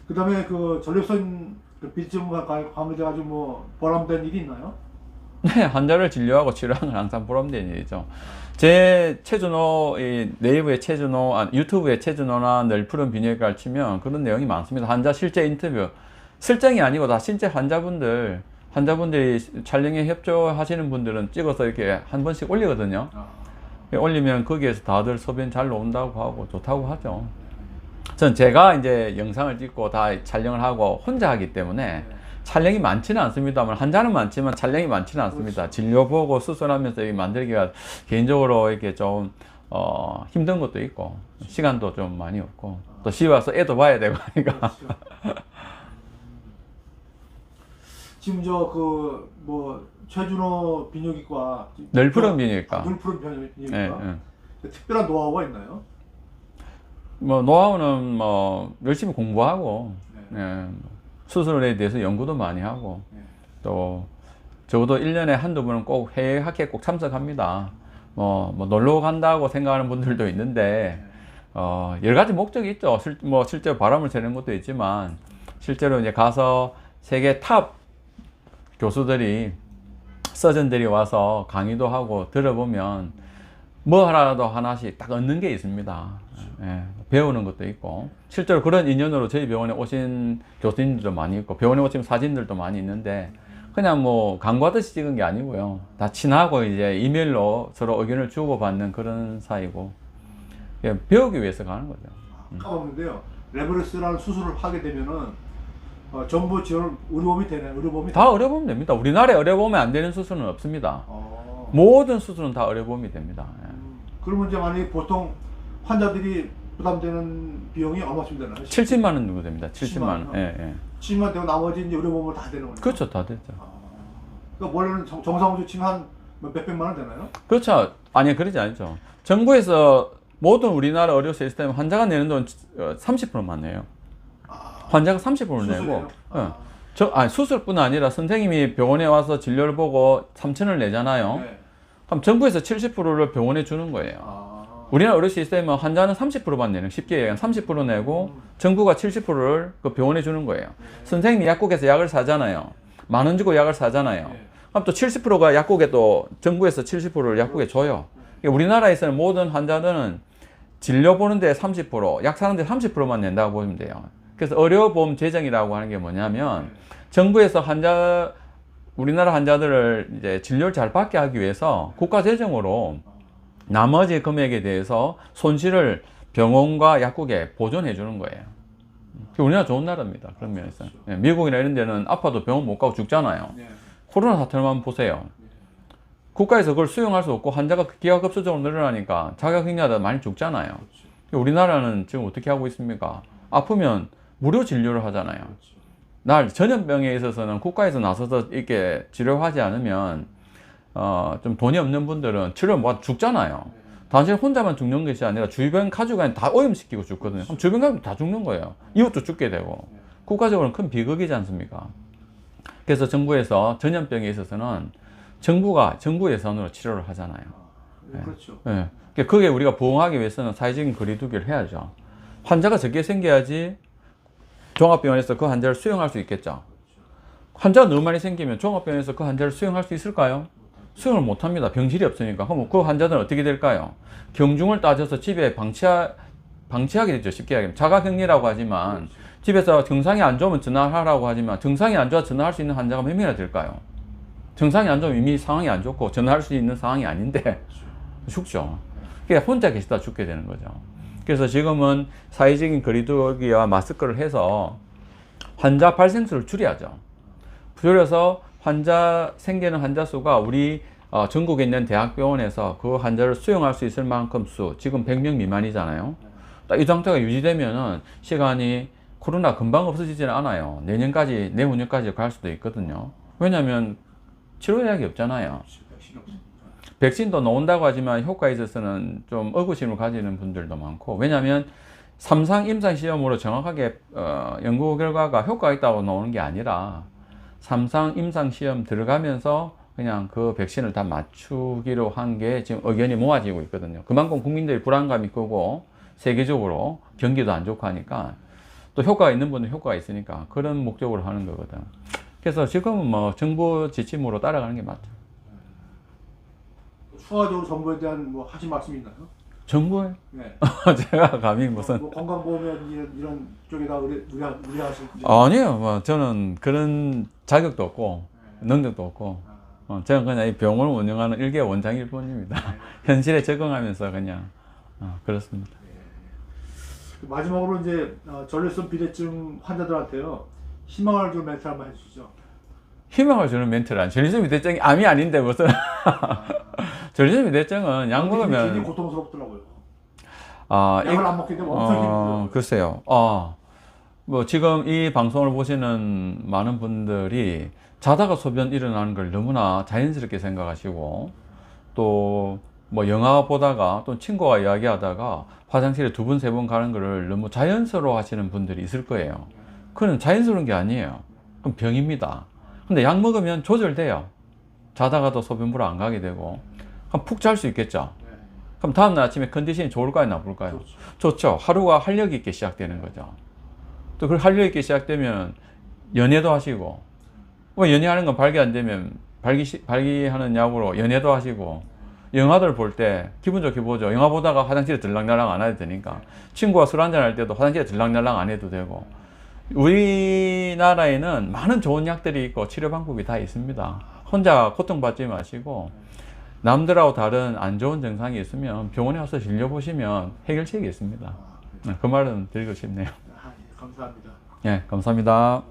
그다음에 그 전립선 그 비증과 관계돼 가지고 뭐 보람된 일이 있나요? 네, 환자를 진료하고 치료하는 건 항상 보람된 일이죠. 제 최준호, 이 네이버의 최준호, 유튜브의 최준호나 널푸른 비뇨기과를 치면 그런 내용이 많습니다. 환자 실제 인터뷰, 실정이 아니고 다 실제 환자분들이 촬영에 협조하시는 분들은 찍어서 이렇게 한 번씩 올리거든요. 올리면 거기에서 다들 소변 잘 나온다고 하고 좋다고 하죠. 전 제가 이제 영상을 찍고 다 촬영을 하고 혼자 하기 때문에 촬영이 많지는 않습니다만, 환자는 많지만 촬영이 많지는 않습니다. 그렇죠. 진료 보고 수술하면서 이 만들기가 개인적으로 이렇게 좀 힘든 것도 있고 시간도 좀 많이 없고 또 집에 와서 애도 봐야 되고 하니까. 지금 저 그 뭐 최준호 비뇨기과 널푸른 비뇨기과. 널푸른 비뇨기과. 네, 네. 특별한 노하우가 있나요? 뭐 노하우는 뭐 열심히 공부하고 네. 예, 수술에 대해서 연구도 많이 하고 네. 또 적어도 1년에 한두 번은 꼭 해외 학회에 꼭 참석합니다. 뭐 놀러 간다고 생각하는 분들도 있는데 여러 가지 목적이 있죠. 실제로 바람을 쐬는 것도 있지만 실제로 이제 가서 세계 탑 교수들이 서전들이 와서 강의도 하고 들어보면 뭐 하나라도 하나씩 딱 얻는 게 있습니다. 예, 배우는 것도 있고 실제로 그런 인연으로 저희 병원에 오신 교수님들도 많이 있고 병원에 오신 사진들도 많이 있는데 그냥 뭐 광고하듯이 찍은 게 아니고요. 다 친하고 이제 이메일로 서로 의견을 주고받는 그런 사이고 그냥 배우기 위해서 가는 거죠. 까먹는데요. 레버리스라는 수술을 하게 되면은 정부 지원 의료보험이 되나요? 의료보험이 다 의료보험 됩니다. 우리나라에 의료보험이 안 되는 수술은 없습니다. 모든 수술은 다 의료보험이 됩니다. 그러면 이제 만약에 보통 환자들이 부담되는 비용이 얼마쯤 되나요? 70만 원 정도 됩니다. 70만 원. 예, 예. 70만 원 되고 나머지 이제 의료보험으로 다 되는 거죠? 그렇죠. 다 됐죠. 그러니까 원래는 정상으로 치면 한 몇백만 원 되나요? 그렇죠. 아니, 그러지 않죠. 정부에서 모든 우리나라 의료 시스템 환자가 내는 돈 30%만 내요. 환자가 30%를 내고, 수술뿐 아니라 선생님이 병원에 와서 진료를 보고 3천을 내잖아요. 네. 그럼 정부에서 70%를 병원에 주는 거예요. 우리나라 의료 시스템은 환자는 30%만 내는, 쉽게 얘기하면 30% 내고 정부가 70%를 그 병원에 주는 거예요. 선생님이 약국에서 약을 사잖아요. 10,000원 주고 약을 사잖아요. 그럼 또 70%가 약국에 또 정부에서 70%를 약국에 줘요. 그러니까 우리나라에서는 모든 환자들은 진료 보는데 30%, 약 사는데 30%만 낸다고 보시면 돼요. 그래서 의료보험 재정이라고 하는 게 뭐냐면 정부에서 우리나라 환자들을 이제 진료를 잘 받게 하기 위해서 국가 재정으로 나머지 금액에 대해서 손실을 병원과 약국에 보존해 주는 거예요. 우리나라 좋은 나라입니다. 그런 면에서. 미국이나 이런 데는 아파도 병원 못 가고 죽잖아요. 코로나 사태만 보세요. 국가에서 그걸 수용할 수 없고 환자가 기하급수적으로 늘어나니까 자가격리하다 많이 죽잖아요. 우리나라는 지금 어떻게 하고 있습니까? 아프면 무료 진료를 하잖아요. 전염병에 있어서는 국가에서 나서서 이렇게 치료하지 않으면 좀 돈이 없는 분들은 치료 못 죽잖아요. 단지 혼자만 죽는 것이 아니라 주변 가족이 다 오염시키고 죽거든요. 그럼 주변 가족 다 죽는 거예요. 이웃도 죽게 되고. 국가적으로는 큰 비극이지 않습니까? 그래서 정부에서 전염병에 있어서는 정부 예산으로 치료를 하잖아요. 그렇죠. 네. 그게 우리가 부응하기 위해서는 사회적인 거리두기를 해야죠. 환자가 적게 생겨야지 종합병원에서 그 환자를 수용할 수 있겠죠. 환자가 너무 많이 생기면 종합병원에서 그 환자를 수용할 수 있을까요? 수용을 못 합니다. 병실이 없으니까. 그럼 그 환자들은 어떻게 될까요? 경중을 따져서 집에 방치하게 되죠. 쉽게 얘기하면. 자가격리라고 하지만 집에서 증상이 안 좋으면 전화하라고 하지만 증상이 안 좋아 전화할 수 있는 환자가 몇 명이나 될까요? 증상이 안 좋으면 이미 상황이 안 좋고 전화할 수 있는 상황이 아닌데 죽죠. 그러니까 혼자 계시다 죽게 되는 거죠. 그래서 지금은 사회적인 거리두기와 마스크를 해서 환자 발생수를 줄여야죠. 줄여서 생기는 환자 수가 우리 전국에 있는 대학병원에서 그 환자를 수용할 수 있을 만큼 지금 100명 미만이잖아요. 딱 이 상태가 유지되면은 시간이 코로나 금방 없어지지는 않아요. 내후년까지 갈 수도 있거든요. 왜냐하면 치료약이 없잖아요. 백신도 나온다고 하지만 효과에 있어서는 좀 의구심을 가지는 분들도 많고, 왜냐하면 3상 임상 시험으로 정확하게 연구 결과가 효과가 있다고 나오는 게 아니라 3상 임상 시험 들어가면서 그냥 그 백신을 다 맞추기로 한 게 지금 의견이 모아지고 있거든요. 그만큼 국민들이 불안감이 크고 세계적으로 경기도 안 좋고 하니까 또 효과가 있는 분은 효과가 있으니까 그런 목적으로 하는 거거든. 그래서 지금은 뭐 정부 지침으로 따라가는 게 맞죠. 추가적으로 정부에 대한 뭐 하신 말씀 있나요? 정부에? 네. 제가 감히 무슨 뭐 건강보험이나 이런 쪽에다 의뢰하시는지. 아니요, 뭐 저는 그런 자격도 없고 능력도 없고 저는 그냥 이 병원을 운영하는 일개 원장일 뿐입니다. 현실에 적응하면서 그냥 그렇습니다. 마지막으로 이제 전립선 비대증 환자들한테요 희망을 줄 멘트 한번 해주시죠. 희망을 주는 멘트란 전립선 비대증이 암이 아닌데 무슨 전립선 비대증은 약 굉장히 먹으면 고통스럽더라고요. 아, 약을 안 먹게 되면 엄청 힘들어요. 글쎄요. 뭐 지금 이 방송을 보시는 많은 분들이 자다가 소변 일어나는 걸 너무나 자연스럽게 생각하시고 또 뭐 영화 보다가 또 친구와 이야기하다가 화장실에 2번, 3번 가는 거를 너무 자연스러워 하시는 분들이 있을 거예요. 그건 자연스러운 게 아니에요. 그럼 병입니다. 근데 약 먹으면 조절돼요. 자다가도 소변 보러 안 가게 되고 그럼 푹 잘 수 있겠죠. 그럼 다음날 아침에 컨디션이 좋을까요, 나쁠까요? 좋죠. 하루가 활력 있게 시작되는 거죠. 또 그 활력 있게 시작되면 연애도 하시고, 뭐 연애하는 건 발기 안 되면 발기하는 약으로 연애도 하시고, 영화들 볼 때 기분 좋게 보죠. 영화 보다가 화장실에 들락날락 안 해도 되니까. 친구와 술 한잔 할 때도 화장실에 들락날락 안 해도 되고. 우리나라에는 많은 좋은 약들이 있고 치료 방법이 다 있습니다. 혼자 고통받지 마시고 남들하고 다른 안 좋은 증상이 있으면 병원에 와서 진료보시면 해결책이 있습니다. 그 말은 드리고 싶네요. 감사합니다. 네, 감사합니다.